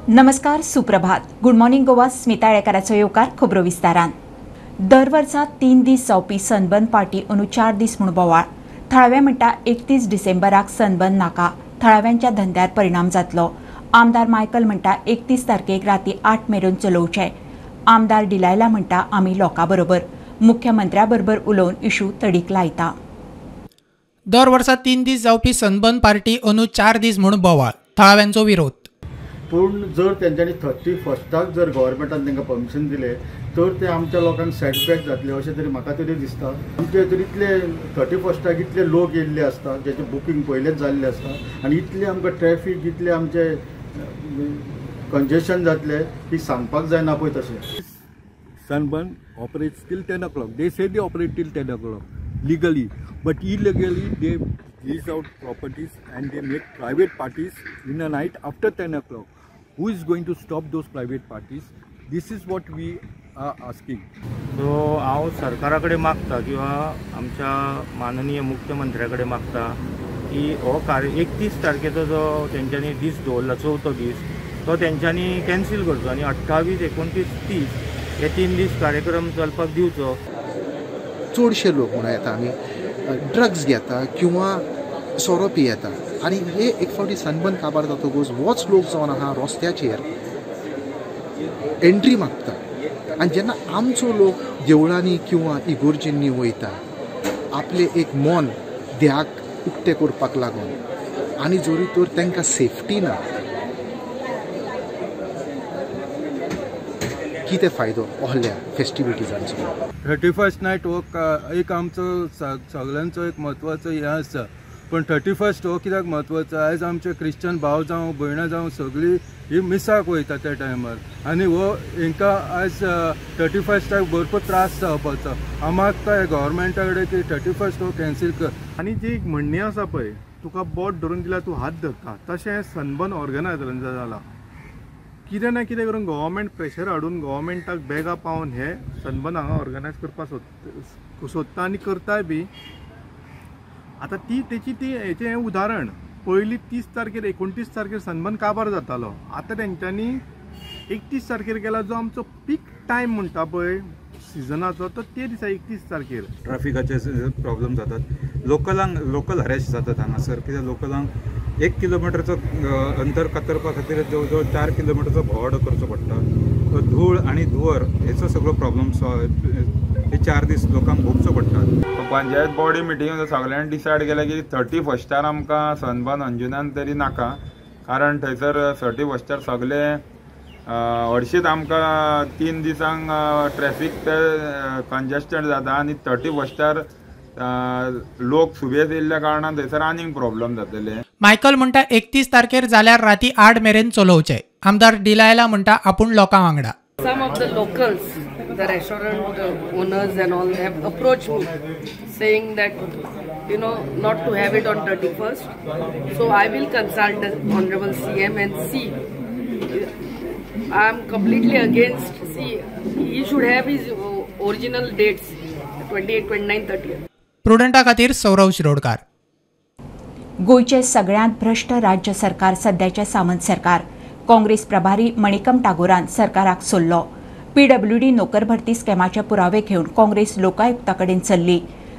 नमस्कार, सुप्रभात. Good morning Goa. Smita येळकाराचो येवकार खबरो विस्तारान. दर वर्सा 3 दीस जावपी सनबर्न पार्टी अंदू 4 दीस म्हूण बोवाळ. थळावे म्हणटा 31 डिसेंबराक सनबर्न नाका. थळाव्यांच्या धंद्यार परिणाम जातलो. आमदार मायकल म्हणटा 31 तारखेक राती 8 मेरेन चलोवचे. आमदार डिलायला म्हणटा आमी लोकां बरोबर. मुख्यमंत्र्या बरोबर उलोवन इशू तडीक लायता. दर वर्सा 3 दीस जावपी सनबर्न पार्टी अंदू 4 दीस म्हूण बोवाळ. थळाव्यांचो विरोध. पूण जर तेंच्यांनी 31st जर गव्हर्मेंटान तांकां परमिशन दिलें तर ते आमच्या लोकांक सेटबॅक जातले अशें तरी म्हाका तरी दिसता. आमचे तर इतले 31st इतले लोक येयल्ले आसता जेचे बुकींग पयलेच जाल्लें आसता आनी इतले आमकां ट्रॅफीक इतले आमचे कंजेशन जातले की सांगपाक जायना पळय तशें. Sunburn operates till 10 o'clock. They say they operate till 10 o'clock legally, but illegally they lease out properties and they make private parties in the night after 10 o'clock. Who is going to stop those private parties? This is what we are asking. So हांव सरकारा कडेन मागता किंवा आमच्या माननीय मुख्यमंत्र्या कडेन मागता की हो 31 तारखेचो जो तेंच्यांनी दीस दवरला चवथो दीस तो तेंच्यांनी कॅन्सील करचो आनी 28, 29, 30 हे 3 दीस कार्यक्रम चलपाक दिवचो. चडशे लोक म्हणून येता आमी ड्रग्स घेता किंवा सोरो पियेता आनी हे एक फावटी सनबर्न काबार जातकूच होच लोक जावन आहा रस्त्याचेर एंट्री मागता. आनी जेन्ना आमचो लोक देवळांनी किंवा इगोर्जींनी वयता आपले एक मन देहाक उक्तें करपाक लागून आनी जोरी तर तांकां सेफ्टी ना कितें फायदो ohल्या फेस्टिविटीजांचो. 31st नायट हो एक आमचो सगळ्यांचो एक म्हत्वाचो हें आसा. पण 31st हो कित्याक म्हत्वाचो आयज आमचे क्रिश्चन भाव जावं भयणां जावं सगळीं ही मिसाक वयता त्या टायमार आनी हो हांकां आयज 31स्टाक भरपूर त्रास जावपाचो. हांव मागता हे गव्हर्मेंटा कडेन की 31st हो कॅन्सील कर. आनी जी एक म्हणणी आसा पळय तुका बोट धरून दिल्यार तूं हात धरता तशें सनबर्न ऑर्गनायझरांचें जालां. कितें ना कितें करून गव्हर्मेंट प्रेशर हाडून गव्हर्मेंटाक बॅगा पावन हे सनबर्न हांगा ऑर्गनायज करपाक सोदता आनी करताय बी. आतां हेचें हें उदाहरण पयलीं 30 तारखेर 29 तारखेर सनबर्न काबार जातालो. आतां तेंच्यांनी 31 तारखेर केला जो आमचो पीक टायम म्हणटा पळय सिजनाचो तो ते दिसा 31 तारखेर. ट्रॅफिकाचे प्रॉब्लेम जातात. लोकल हॅरेस जातात हांगासर कित्याक लोकलांक 1 किलोमिटरचो अंतर कातरपा खातीर जवळ जवळ 4 किलोमिटरचो भोंवडो करचो पडटा. धूळ आनी धुंवर हेचो सगळो प्रॉब्लेम हे 4 दीस लोकांक भोगचो पडटा. पंचायत बॉडी मिटींग सगळ्यांनी डिसायड केलें की 31स्टार आमकां सनबर्न अंजुनान तरी नाका कारण थंयसर 31स्टार सगळे हरशींच आमकां 3 दिसांक ट्रॅफीक कंजेस्टेड जाता आनी 31स्टार लोक सुबेज येयल्ल्या कारणान थंयसर आनीक प्रॉब्लेम जातले. मायकल म्हणटा 31 तारखेर जाल्यार राती 8 मेरेन चलोवचे. आमदार डिलायला म्हणटा आपूण लोकां वांगडा. Some of the locals, the restaurant owners and all have approached me saying that not to have it on 31st. So I will consult the Honorable CM and see. I am completely against. See, he should have his original dates 28, 29, 30. प्रुडंटा खातीर सौरव शिरोडकार. गोयचे सगळ्यांत भ्रष्ट राज्य सरकार सध्याचे सामंत सरकार. काँग्रेस प्रभारी मणिकम टागोरान सरकाराक सोल्लो. PWD नोकर भरती स्कॅमाचे पुरावे घेवन काँग्रेस लोकायुक्ता कडेन चल्ली.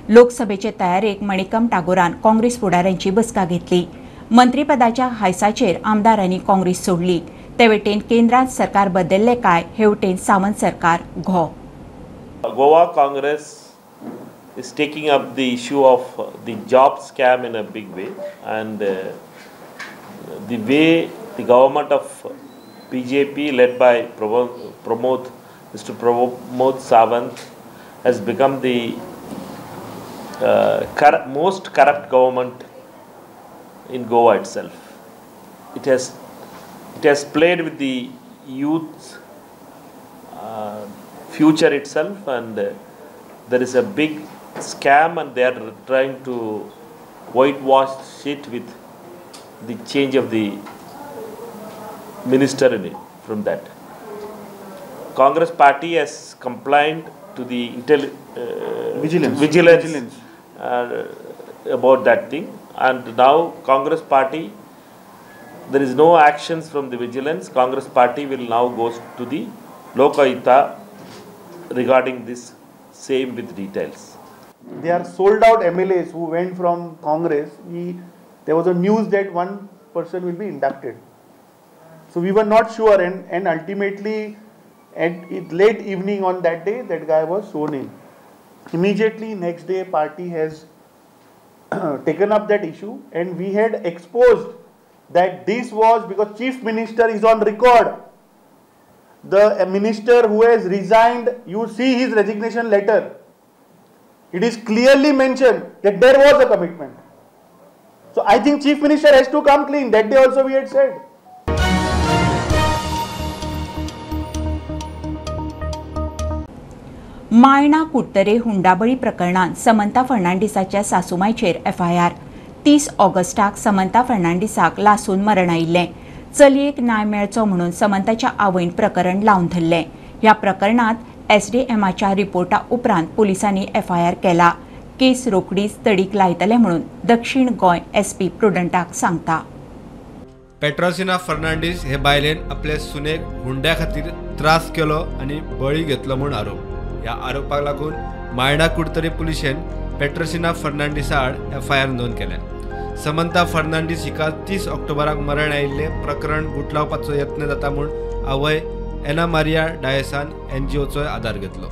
लोकसभेचे तयारेक मणिकम टागोरान काँग्रेस फुडाऱ्यांची बसका घेतली. मंत्रीपदाच्या हायसाचेर आमदारांनी काँग्रेस सोडली. तेवटेन केंद्रांत सरकार बदल्ले काय हेवटेन सामंत सरकार घो. Goa Congress is taking up the issue of the job scam in a big way, and the way the government of BJP led by Mr. Pramod Sawant has become the most corrupt government in Goa itself. It has played with the youth future itself, and there is a big scam and they are trying to whitewash it with the change of the minister in it from that. Congress party has complained to the vigilance about that thing, and now Congress party there is no actions from the vigilance, Congress party will now go to the Lok Ayuktha regarding this same with details. They are sold out MLAs who went from Congress. There was a news that one person will be inducted. So we were not sure, and ultimately at late evening on that day, that guy was sworn in. Immediately next day, party has taken up that issue, and we had exposed that this was because Chief Minister is on record. The minister who has resigned, you see his resignation letter. It is clearly mentioned that there was a commitment. So I think Chief Minister has to come clean. That day also we had said. मायणा कुट्टरे हुंडाबळी प्रकरणात Samantha फर्नांडिसाच्या सासूमायचेर FIR. 30 ऑगस्टाक समंता फर्नांडिसाक लासून मरण आयिल्लें. चलयेक न्याय मेळचो म्हणून समंताच्या आवयन प्रकरण लावन धरलें. ह्या प्रकरणात SDMच्या रिपोर्टा उपरांत पुलिसांनी FIR केला. केस रोखडीच तडीक लायतले म्हणून दक्षिण गोंय SP प्रुडंटाक सांगता. पेट्रोसिना फर्नांडीस हे बायलेन आपले सुनेक हुंड्या खातीर त्रास केलो आनी बळी घेतलो म्हूण आरोप. ह्या आरोपाक लागून मायणा कुडतरे पुलिशेन पेट्रोसिना फर्नांडीसा आड FIR नोंद केल्या. समंता फर्नांडीस हिका 30 ऑक्टोबराक मरण आयिल्ले प्रकरण गुटलावपाचो यत्न जाता म्हूण आवय एना मारिया डायसान NGOचो आदार घेतलो.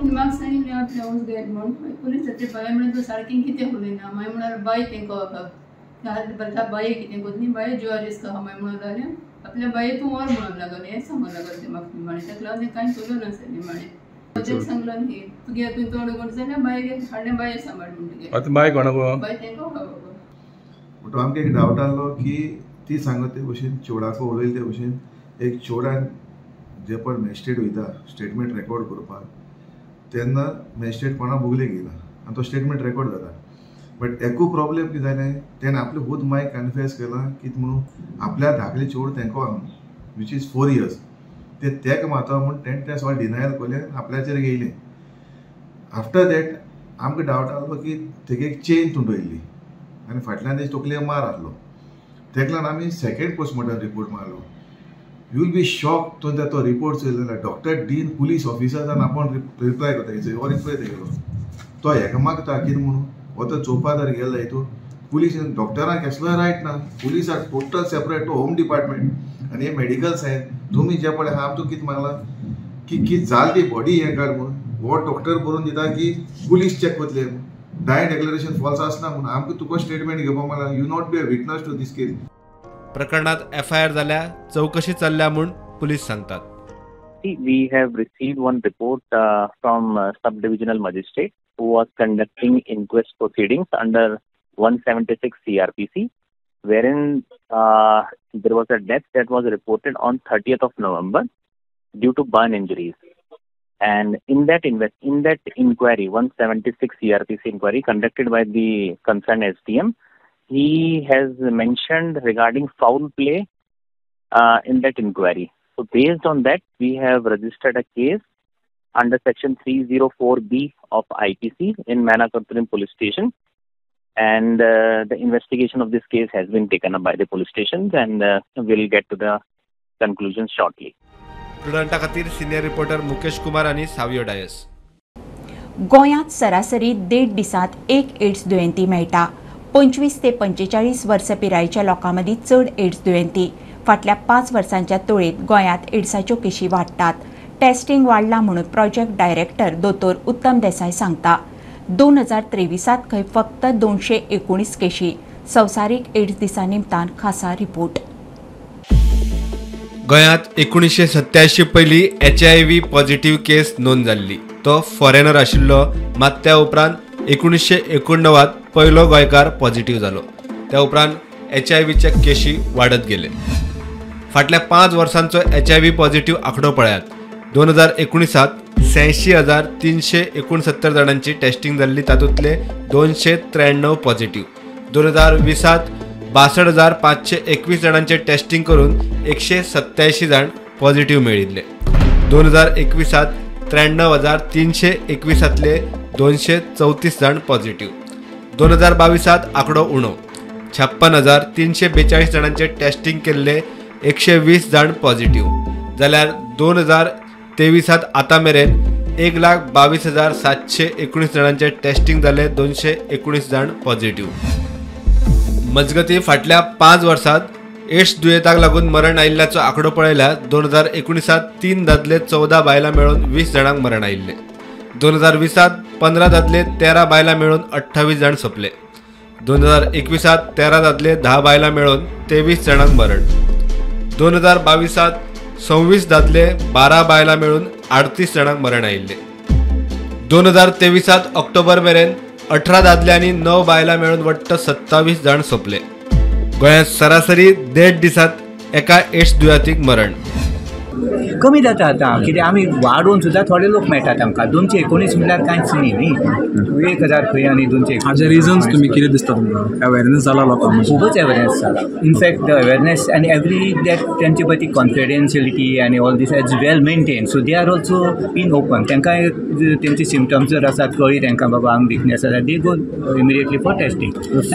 म्हाका सांगिल्लें आपल्या वच घेत म्हूण पुलिसाचे बाय म्हणून तूं सारकें कितें उलयना. मागीर म्हळ्यार बाय तेंका बाये कितें कोतनी बाये ज्युआरीस का मागीर म्हणून जालें आपल्या बाये तूं व्हर म्हणून लागलें हें सांगूंक लागलें तें म्हाका म्हणे. ताका लागून कांय उलोवं नासलें म्हणे. ताका सांगलो न्ही तुगे तुवें तोंड कोण जाल्यार बाये हाडलें बाये सांबाळ म्हूण तुगे. आतां बाय कोणाक बाय तेंका म्हणटो आमकां एक डावट आहलो की ती सांगत ते भशेन चेवडाको उलयले ते भशेन एक चेवडान जे पण मॅजिस्ट्रेट वयता स्टेटमेंट रेकॉर्ड करपाक तेन्ना मॅजिस्ट्रेट कोणा बुगलेक येयला आनी तो स्टेटमेंट रेकॉर्ड जाता. बट एकू प्रॉब्लेम कितें जालें तेणें आपले खूद माय कन्फेस केला कितें म्हणून आपल्या धाकले चेवड तेंको वीच इज 4 years तेका मारता म्हूण तेणें तें सगळें डिनायल केलें आपल्याचेर घेयलें. आफ्टर दॅट आमकां डावट आहलो की तेगे एक चेन तुंडयल्ली आनी फाटल्यान तेजे तकलेक मार आहलो. तेका लागून आमी सेकेंड पोस्टमॉर्टम रिपोर्ट मारलो. यू विल बी शॉक तो रिपोर्ट चयलो जाल्यार डॉक्टर डीन पुलीस ऑफिसरान आपण रिप्लाय करता हो रिप्लाय तेगेलो तो हेका मागता कितें म्हणून हो तो चोवपादार गेलो हितून पुलीस डॉक्टरांक कसलोय रायट ना. Police are total separate home department आनी हे मेडिकल सायन्स तुमी जे पळय आहा तूं कितें मागला की कितें जाल ती बॉडी हें काड म्हणून हो डॉक्टर बरोवन दिता की पुलीस चॅक करतले डाय डेक्लरेशन फॉल्स आसना म्हणून आमकां तुका स्टेटमेंट घेवपाक मेळना. You not be a witness to this case. प्रकरणात FIR जाल्या चौकशी चल्ल्या म्हूण पुलीस सांगतात. We have received one report from sub-divisional magistrate who was conducting inquest proceedings under 176 CRPC, wherein there was a death that was reported on 30th of November due to burn injuries. And in that inquiry, 176 CRPC inquiry conducted by the concerned SDM, he has mentioned regarding foul play in that inquiry. So based on that, we have registered a case under section 304B of IPC in Maina Kuttare police station, and the investigation of this case has been taken up by the police stations, and we'll get to the conclusion shortly. प्रुडंटा खातीर senior reporter Mukesh Kumar आनी सावियो डायस. गोंयांत सरासरी 1.5 दिसांत एक AIDS दुयेंती मेळटा. 25 ते 45 वर्सां पिरायेच्या लोकांमदीं चड एड्स दुयेंती. फाटल्या 5 वर्सांच्या तुळेंत गोंयांत एड्साच्यो केशी वाडटात. टेस्टिंग वाडलां म्हणून प्रोजेक्ट डायरेक्टर दोतोर उत्तम देसाय सांगता. 2023 खंय फक्त 219 केशी. संवसारीक एड्स दिसा निमतान खासा रिपोर्ट. गोंयांत 1987 पयलीं HIV पॉझिटिव्ह केस नोंद जाल्ली. तो फॉरेनर आशिल्लो, मात त्या उपरांत 1989 पयलो गोंयकार पॉझिटिव्ह जालो. त्या उपरांत HIVच्या केशी वाडत गेले. फाटल्या 5 वर्सांचो HIV पॉझिटिव्ह आंकडो पळयात. 2019 86,369 जाणांची टेस्टिंग जाल्ली, तातूंतले 293 पॉझिटिव्ह. 2020 62,521 जाणांचे टेस्टिंग करून 187 जाण पॉझिटिव्ह मेळिल्ले. 2021 93,321 234 जाण पॉझिटिव्ह. 2022 आंकडो उणो. 56,342 जाणांचे टेस्टिंग केल्ले 120 जाण पॉझिटिव्ह जाल्यार 2023 आतां मेरेन 1,22,719 जाणांचे टेस्टिंग जाले 219 जाण पॉझिटिव्ह. मजगती फाटल्या 5 वर्सांत एड्स दुयेंताक लागून मरण आयिल्ल्याचो आंकडो पळयल्यार 2019 3 दादले 14 बायलां मेळून 20 जाणांक मरण आयिल्ले. 2020 15 दादले 13 बायलां मेळून 28 जाण सोंपले. 2021 13 दादले 10 बायलां मेळून 23 जाणांक मरण. 2022 26 दादले 12 बायलां मेळून 38 जाणांक मरण आयिल्ले. 2023 ऑक्टोबर मेरेन 18 दादले आनी 9 बायलां मेळून वट्ट 27 जाण सोंपले. गोंयांत सरासरी 1.5 दिसांत एका एड्स दुयेंतीक मरण. कमी जाता आतां कितें आमी वाडोवन सुद्दां थोडे लोक मेळटात आमकां. 219 म्हणल्यार कांयच न्ही 1000 खंय आनी 219. हाचे रिजन्स तुमी कितें दिसता तुमकां? अवेरनेस जाला लोकांक? खूबच अवेरनेस जाला. In fact the awareness and every that तेंचे पळय ती कॉन्फिडेन्शियलिटी आनी all this as well maintain. So they are also in open. तांकां तेंची सिम्टम्स जर आसात कळ्ळी तांकां बाबा आंग विकनेस आसा they go immediately for testing.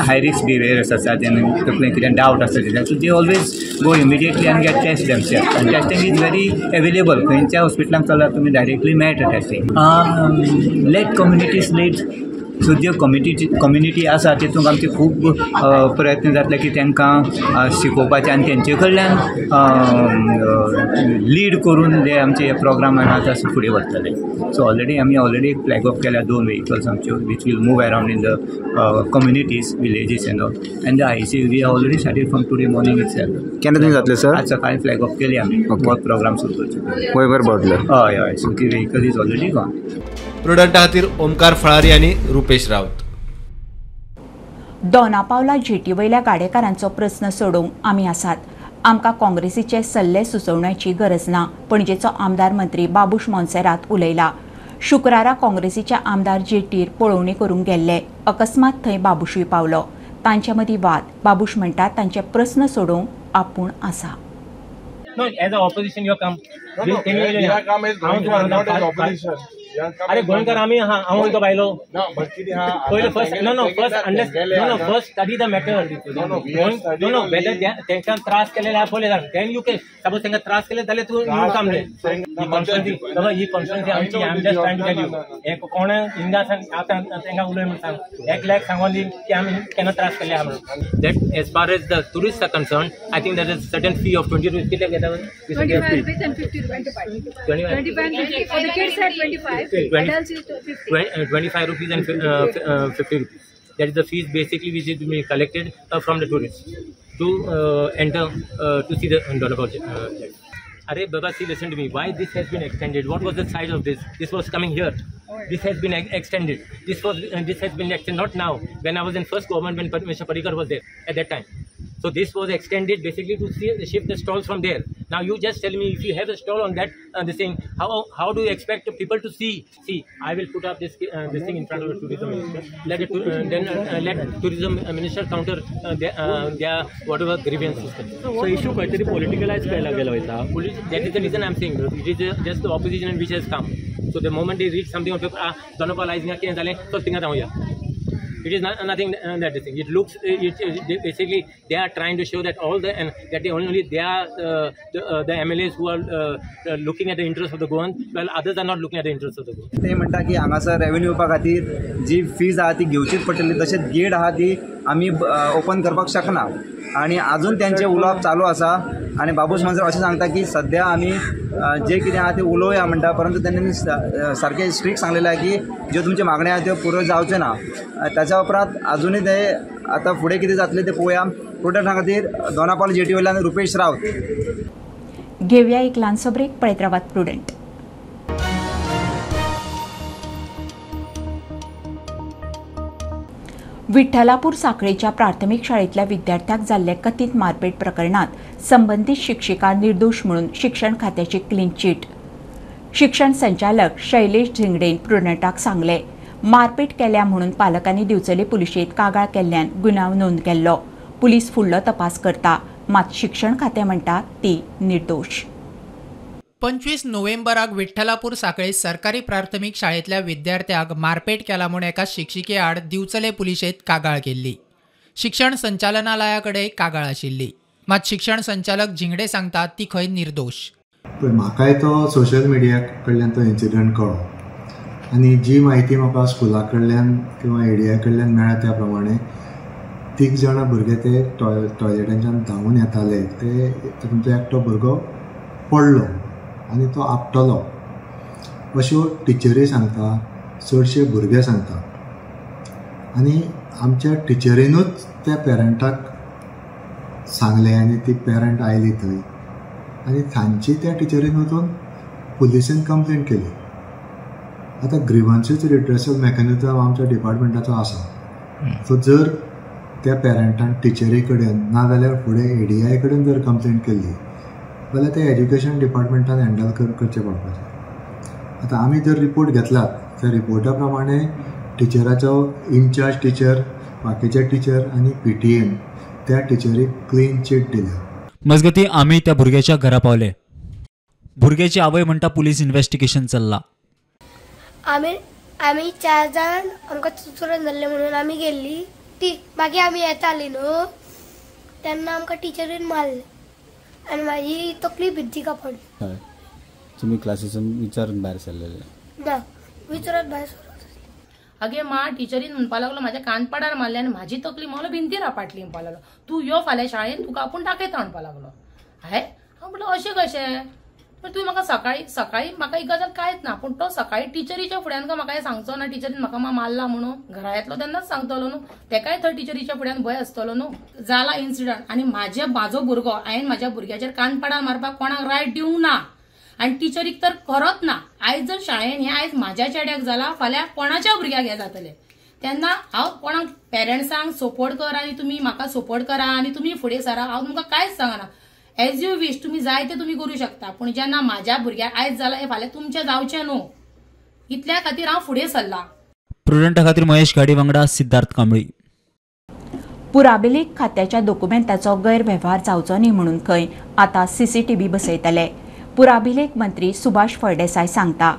High risk behaviours आसा तेन्ना तकलें कितें डावट आसा तेन्ना so they always go immediately आनी गेट टेस्ट देमसेल्फ. आनी टेस्टींग इज व्हेरी अवेलेबल. खंयच्या हॉस्पिटलांत चलल्यार तुमी डायरेक्टली मेळटा testing. Let communities let. So ज्यो कम्युनिटी आसा तितूंत आमचे खूब प्रयत्न जातले की तांकां शिकोवपाचे आनी तेंचे कडल्यान लीड करून जे आमचे प्रोग्रामान आसा फुडें व्हरतले. सो ऑलरेडी एक फ्लॅग ऑफ केल्या 2 व्हेहिकल्स आमच्यो which will move around in the communities villages and all. And the IC we already started from today morning itself. केन्ना तुमी जातले सर? आज सकाळी फ्लॅग ऑफ केली आमी. वर्क प्रोग्राम सुरू करचे. गोंयभर पावतले? हय. सो ती व्हेहिकल इज ऑलरेडी गॉन. प्रुडंटा खातीर ओमकार फळारी आनी रुपेश रावत. दोनापावला जेटी वयल्या गाडेकारांचो प्रस्न सोडोवंक आमी आसात. आमकां काँग्रेसीचे सल्ले सुचोवण्याची गरज ना. पणजेचो आमदार मंत्री बाबूश मोन्सेरात उलयला. शुक्रारा काँग्रेसीचे आमदार जेटीर पळोवणी करूंक गेल्ले. अकस्मात थंय बाबूशूय पावलो. तांचे मदीं वाद. बाबूश म्हणटात तांचे प्रस्न सोडोवंक आपूण आसा. No, as an opposition, you come. अरे गोयंकर आम्ही हांव तो बायलो पहिले first first study the matter. Know whether तांकां त्रास केले जाल्यार पळय देन यू कॅन सपोज तांकां त्रास केले जाल्यार तूं कामले ही कॉन्स्टिट्युएन्सी आमची. I am just trying to tell you एक कोण हिंगा आतां तांकां उलय म्हण सांग 1 लाख सांगून दी की आमी केन्ना त्रास केले आहा म्हणून. That as far as the tourist are concern I think that is certain fee of 20 rupees. कितले घेता? 25 and 50. 25 rupees and 50 rupees. That is the fees basically which is being collected from the tourists to enter to see the Donapaul. Arey Baba, see, listen to me. Why this has been extended? What was the size of this? This was coming here. This has been extended. This has been extended not now. When I was in first government, when Mr. Parikar was there at that time. So this was extended basically to shift the stalls from there. Now you just tell me if you have a stall on that this thing, how do you expect people to see? See, I will put up this thing in front of the tourism minister. Let tourism minister counter their whatever grievances. So issue काहीतरी politicalize करायला गेला होता. That is the reason I'm saying it is just the opposition which has come. So the moment they reach something on paper, Donapaul किती झाले तो तिंगा जाऊया. It is nothing that thing. It looks basically they are trying to show that that only they are the MLAs who are looking at the interest of the Goan, while others are not looking at the interest of the Goan. ते म्हणटा की हांगासर revenue येवपा खातीर जी fees आहा ती घेवचीच पडटली. तशेंच गेट आहा ती आमी ओपन करपाक शकना आनी आजून तेंचे उलोवप चालू आसा. आनी बाबूश मोन्सेरात अशें सांगता की सद्या आमी जे कितें आहा ते उलोवया म्हणटा. परंतु त्यांनी सारकें स्ट्रिक्ट सांगलेलें आहे की ज्यो तुमच्यो मागण्यो आहा त्यो पुरो जावच्यो ना. त्याच्या उपरांत अजूनय ते आतां फुडें कितें जातलें तें पळोवया. प्रुडंटा खातीर दोनापावल जेटी वयल्यान रुपेश रावत. घेवया एक ल्हानसो ब्रेक. पळयत रावात प्रुडंट. विठ्ठलापूर साखळेच्या प्राथमिक शाळेतल्या विद्यार्थ्याक जाल्ले कथीत मारपेट प्रकरणात संबंधित शिक्षिका निर्दोष म्हणून शिक्षण खात्याची क्लीन चीट. शिक्षण संचालक शैलेश झिंगडेन प्रुडंटाक सांगले. मारपेट केल्या म्हणून पालकांनी दिवचले पुलिशेंत कागाळ केल्ल्यान गुन्यांव नोंद केल्लो. पुलीस फुडलो तपास करता. मात शिक्षण खातें म्हणटा ती निर्दोष. 25 नोव्हेंबराक विठ्ठलापूर साखळे सरकारी प्राथमिक शाळेतल्या विद्यार्थ्याक मारपेट केला म्हूण एका शिक्षिके आड दिवचले पुलिशेंत कागाळ केल्ली. शिक्षण संचालनालयाकडे कागाळ आशिल्ली, मात शिक्षण संचालक झिंगडे सांगतात ती खंय निर्दोश. पण म्हाकाय तो सोशल मिडिया कडल्यान तो इन्सिडंट कळ्ळो आनी जी म्हायती म्हाका स्कुला कडल्यान किंवा एडीआय कडल्यान मेळ्ळा त्या प्रमाणे 3 जाणां भुरगे ते टॉयलेटांच्यान धांवून येताले, ते तातूंतलो एकटो भुरगो पडलो आनी तो आपटलो अश्यो टिचरी सांगता, चडशे भुरगे सांगता. आनी आमच्या टिचरीनूच त्या पेरंटाक सांगलें आनी ती पेरंट आयली थंय आनी तांची त्या टिचरीन वचून पुलिसेन कंप्लेंट केली. आतां ग्रिवन्सीस रिड्रेसल मेकॅनिझम आमच्या डिपार्टमेंटाचो आसा. सो जर त्या पेरंटान टिचरी कडेन ना जाल्यार फुडें एडीआय कडेन जर कंप्लेंट केल्ली जाल्यार ते एज्युकेशन डिपार्टमेंटान हँडल करचें पडपाचें. आतां आमी जर रिपोर्ट घेतलात त्या रिपोर्टा प्रमाणे टिचराचो इन्चार्ज टिचर, बाकीचे टिचर आनी पीटीएन त्या टिचरीक क्लीन चीट दिल्या. मजगती आमी त्या भुरग्याच्या घरा पावले. भुरग्याची आवय म्हणटा पुलीस इन्व्हेस्टिगेशन चल्ला. आमी 4 जाण आमकां चुचुरण जाल्ले म्हणून आमी गेल्ली. ती मागीर आमी येताली न्हू तेन्ना आमकां टिचरीन मारले आनी म्हाजी तकली भिंती कापडली. तुमी क्लासीसून विचारून भायर सरलेले? ना, विचारत भायर सरत. आगे मा टिचरीन म्हणपा लागलो म्हाज्या कानपडार मारले आनी म्हाजी तकली मला भिंतीर आपटली म्हणपा लागलो. तूं यो फाल्यां शाळेन तुका आपूण दाखयता म्हणपा लागलो. हांव म्हणलो अशें कशें? पण तुवें म्हाका सकाळी म्हाका ही गजाल कांयच ना, पूण तो सकाळी टिचरीच्या फुड्यान म्हाका हें सांगचो ना टिचरीन म्हाका मारला म्हणून. घरा येतलो तेन्नाच सांगतलो न्हू, तेकाय थंय टिचरीच्या फुड्यान भंय आसतलो न्हू. जाला इन्सिडंट आनी म्हाजो भुरगो हांवें म्हाज्या भुरग्याचेर कानपडार मारपाक कोणाक रायट दिवंक ना आनी टिचरीक तर करत ना. आयज जर शाळेन हें आयज म्हाज्या चेड्याक जाला फाल्यां कोणाच्या भुरग्याक हें जातलें. तेन्ना हांव कोणाक पेरंट्सांक सपोर्ट कर आनी तुमी म्हाका सपोर्ट करा आनी तुमी फुडें सरा, हांव तुमकां कांयच सांगना. एज यू विश, तुमी जाय ते तुमी करूं शकता, पूण जेन्ना म्हाज्या भुरग्याक आयज जाला हें फाल्यां तुमचें जावचें न्हू. इतल्या खातीर हांव फुडें सरला. प्रुडंटा खातीर महेश गाडी वांगडा सिद्धार्थ कांबळी. पुराबिलेक खात्याच्या डॉक्युमेंटाचो गैरव्यवहार जावचो न्ही म्हणून खंय आतां सीसीटीव्ही बसयतले. पुराभिलेख मंत्री सुभाष फळदेसाय सांगता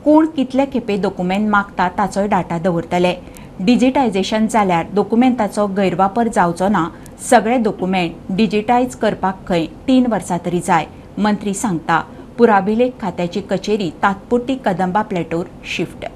कोण कितले खेपे डॉक्युमेंट मागता ताचोय डाटा दवरतले. डिजिटायझेशन जाल्यार डॉक्युमेंटाचो गैरवापर जावचो ना. सगळे डॉक्युमेंट डिजिटायज करपाक खंय 3 वर्सां तरी जाय. मंत्री सांगता पुराभिलेख खात्याची कचेरी तात्पुरती कदंबा प्लॅटोर शिफ्ट.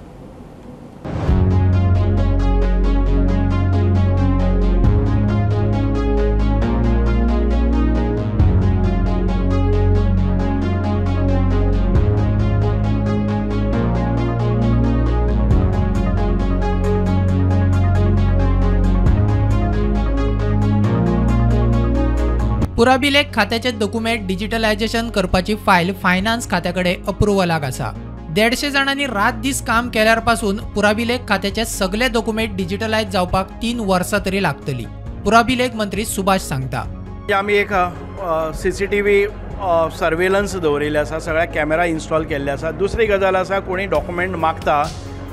पुराभिलेख खात्याचे डॉक्युमेंट डिजिटलायझेशन करपाची फायल फायनान्स खात्याकडे अप्रुवलाक आसा. 150 जाणांनी रात दीस काम केल्यार पासून पुराभिलेख खात्याचे सगळे डॉक्युमेंट डिजिटलायज जावपाक 3 वर्सां तरी लागतली. पुराभिलेख मंत्री सुभाष सांगता आमी एक सीसीटीव्ही सर्वेलन्स दवरिल्ले आसा, सगळ्या कॅमेरा इन्स्टॉल केल्ले आसा. दुसरी गजाल आसा, कोणी डॉक्युमेंट मागता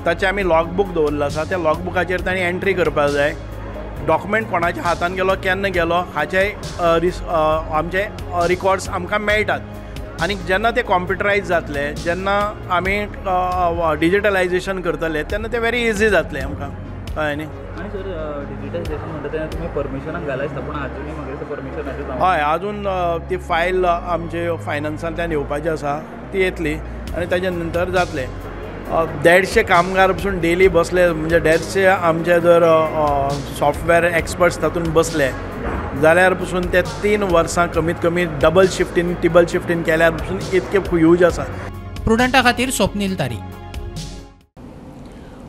ताचे आमी लॉगबूक दवरलो आसा. त्या लॉगबुकाचेर तांणी एंट्री करपाक जाय. डॉक्युमेंट कोणाच्या हातान गेलो, केन्ना गेलो हाचे आमचे रिकॉर्ड्स आमकां मेळटात. आनी जेन्ना ते कॉम्प्युटरायज जातले, जेन्ना आमी डिजिटलायझेशन करतले तेन्ना ते व्हेरी इजी जातले आमकां. कळ्ळें न्ही? डिजिटलायझेशन म्हणटा तेन्ना तुमी परमिशनाक घाला दिसता, पूण आजुनूय म्हाका परमिशन हय, अजून ती फायल आमचे फायनान्सांतल्यान येवपाची आसा, ती येतली आनी ताजे नंतर जातले. 150 कामगार पसून डेली बसले, म्हणजे 150 आमचे जर सॉफ्टवेअर एक्सपर्ट्स तातूंत बसले जाल्यार पसून ते 3 वर्सां कमीत कमी डबल शिफ्टीन ट्रिबल शिफ्टीन केल्यार पसून इतके यूज आसा. प्रुडंटा खातीर स्वप्नील तारी.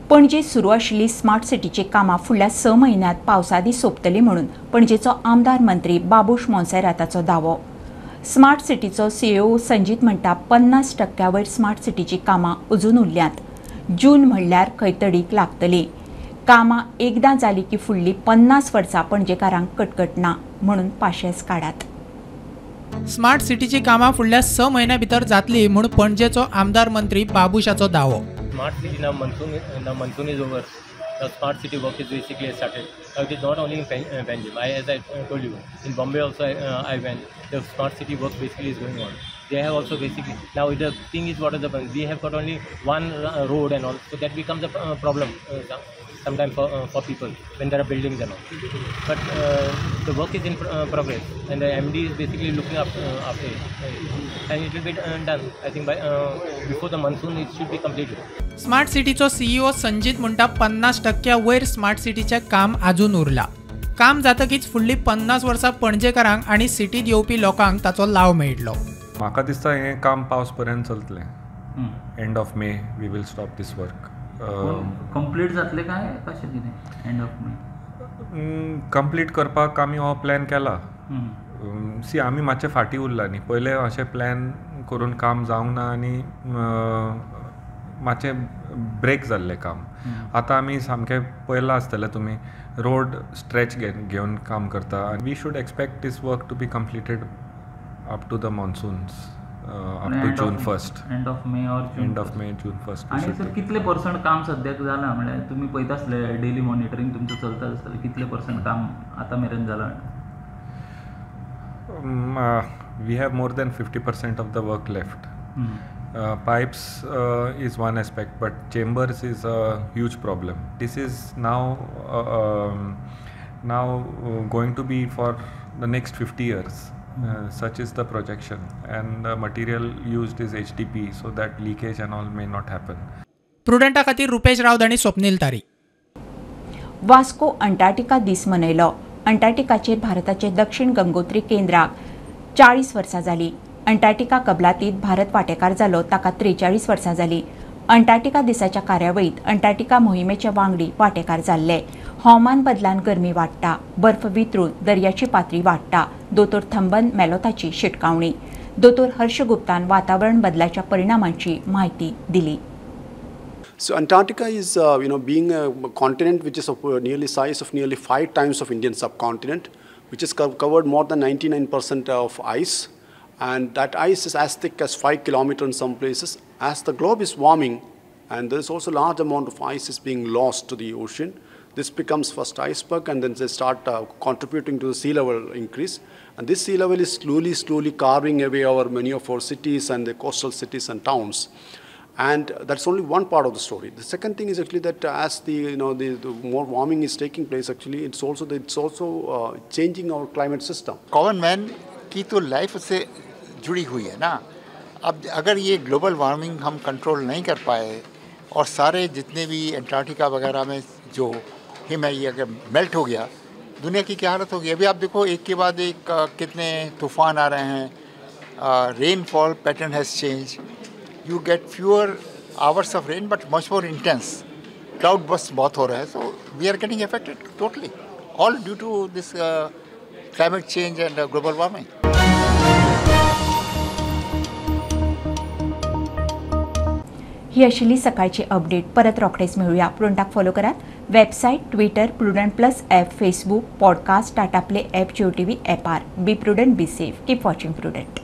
पणजे सुरू आशिल्ली स्मार्ट सिटीची कामां फुडल्या 6 म्हयन्यांत पावसादी सोंपतली म्हणून पणजेचो आमदार मंत्री बाबूश मोन्सेराताचो दावो. स्मार्ट सिटीचो सीईओ संजीत म्हणटा 50% वयर स्मार्ट सिटीची कामां अजून उरल्यांत. जून म्हणल्यार खंय तडीक लागतली. कामां एकदां जाली की फुडलीं 50 वर्सां पणजेकारांक कटकटना म्हणून पाशेंस काडात. स्मार्ट सिटीची कामां फुडल्या 6 म्हयन्यां भितर जातली म्हूण पणजेचो आमदार मंत्री बाबूशाचो दावो. Smart city now monsoon is over. The smart city work is basically started. It is not only in Panjim. As I told you, in Bombay also I went. The smart city work basically is going on. They have also basically, now the thing is, what is the problem? We have got only one road and all, so that becomes a problem sometimes for people when there are buildings and all. But the work is in progress, and the MD is basically looking after it, and it will be done. I think by before the monsoon it should be completed. Smart सिटीचो CEO Sanjeet म्हणटा 50% वयर smart सिटीचें काम अजून उरला. काम जातकीच फुडली 50 वर्सां पणजेकारांक आनी सिटीत येवपी लोकांक ताचो लाव मेळटलो. म्हाका दिसता हें काम पावस पर्यंत चलतलें. End of May we will stop this work. Complete जातले काय कशें कितें एंड ऑफ मे? कंप्लीट करपाक आमी हो प्लॅन केला. सी आमी मातशे फाटीं उरला न्ही. पयले अशें प्लॅन करून काम जावंक ना आनी मातशें ब्रेक जाल्लें काम. आतां आमी सामकें पळयलां आसतलें तुमी रोड स्ट्रेच घेवन काम करता. We should expect this work to be completed up to the monsoons, up to June 1st. End of May or June. End of May, June 1st. आणि सर कितले % काम सद्याक जालां म्हळ्यार तुमी पळयता आसले डेली मॉनिटरींग तुमचें चलता आसतलें कितले % काम आतां मेरेन जालां? We have more than 50% of the work left. Pipes is one aspect, but chambers is a huge problem. This is now going to be for the next 50 years. Such is the projection, and the material used is HDP, so that leakage and all may not happen. प्रुडंटा खातीर रुपेश रावत आनी स्वप्नील तारी. Vasco Antarctica दीस मनयलो. अंटार्क्टिकाचेर भारताचे दक्षिण गंगोत्री केंद्राक 40 वर्सां जाली. Antarctica कबलातीत Bharat वांटेकार जालो ताका 43 वर्सां जाली. अंटार्क्टिका दिसाच्या कार्यावळीत अंटार्क्टिका मोहिमेचे वांगडी वांटेकार जाल्ले. हवामान बदलान गरमी वाडटा, बर्फ वितरून दर्याची पातळी वाडटा. दोतोर थंबन मेलोताची शिटकावणी. दोतोर हर्ष गुप्तान वातावरण बदलाच्या परिणामांची माहिती दिली. So Antarctica is, being a continent which is of nearly size of nearly 5 times of Indian subcontinent, which is covered more than 99% of ice, and that ice is as thick as 5 kilometers in some places. As the globe is warming, and there is also a large amount of ice is being lost to the ocean. This becomes first iceberg, and then they start contributing to the sea level increase. And this sea level is slowly carving away many of our cities and the coastal cities and towns. And that's only one part of the story. The second thing is actually that as the more warming is taking place, actually it's also changing our climate system. Common man की तो life से जुड़ी हुई है ना. अब अगर ये global warming हम control नहीं कर पाए और सारे जितने भी अंटार्कटिका वगैरह में जो हिम है ये अगर मेल्ट हो गया, दुनिया की क्या हालत होगी. अभी आप देखो एक के बाद एक कितने तूफान आ रहे हैं. Rainfall pattern has change. You get fewer hours of rain but much more intense. Cloudburst बहुत हो रहा है. So we are getting affected totally all due to this climate change and global warming. ही आशिल्ली सकाळची update. परत रोखडेच मेळुया. प्रुडंटाक फॉलो करात. Website, Twitter, Prudent plus app, Facebook, podcast, Tata play app, Jio TV ॲपार. Be Prudent, be safe. Keep watching prudent.